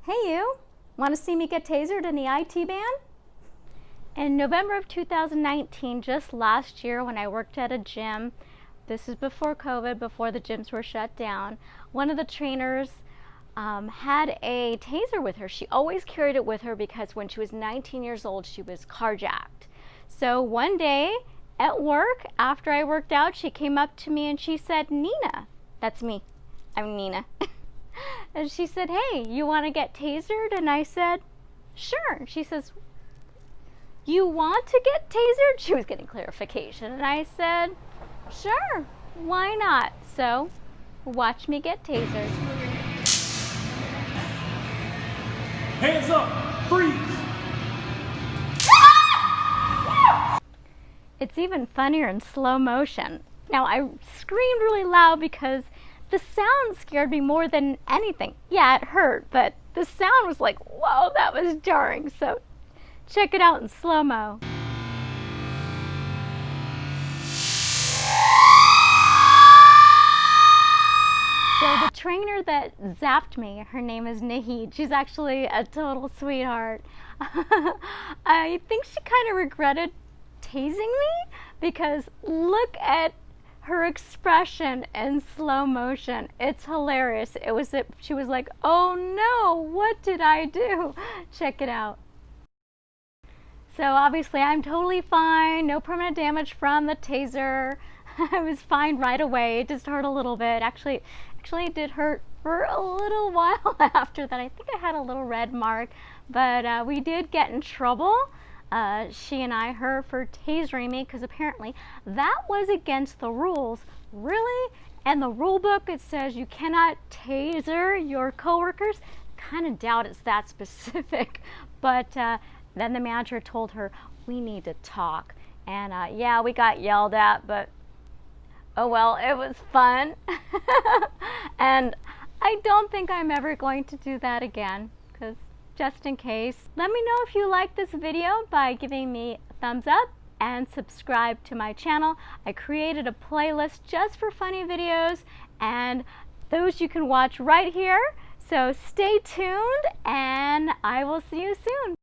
Hey you, want to see me get tasered in the IT ban? In November of 2019, just last year when I worked at a gym, this is before COVID, before the gyms were shut down, one of the trainers had a taser with her. She always carried it with her because when she was 19 years old, she was carjacked. So one day at work, after I worked out, she came up to me and she said, "Nina," that's me, I'm Nina. And she said, "Hey, you want to get tasered?" And I said, "Sure." She says, "You want to get tasered?" She was getting clarification. And I said, "Sure, why not?" So, watch me get tasered. Hands up, freeze! It's even funnier in slow motion. Now, I screamed really loud because the sound scared me more than anything. Yeah, it hurt, but the sound was like, whoa, that was jarring. So check it out in slow-mo. So the trainer that zapped me, her name is Nahid. She's actually a total sweetheart. I think she kind of regretted tasing me because look at her expression in slow motion. It's hilarious. She was like, "Oh no, what did I do?" Check it out. So obviously I'm totally fine. No permanent damage from the taser. I was fine right away. It just hurt a little bit. Actually it did hurt for a little while after that. I think I had a little red mark, but we did get in trouble. She and her for tasering me because apparently that was against the rules. Really? And the rule book, it says you cannot taser your coworkers. Kind of doubt it's that specific. But then the manager told her, "We need to talk." And yeah, we got yelled at, but oh well, it was fun. And I don't think I'm ever going to do that again, because just in case. Let me know if you like this video by giving me a thumbs up and subscribe to my channel. I created a playlist just for funny videos, and those you can watch right here. So stay tuned and I will see you soon.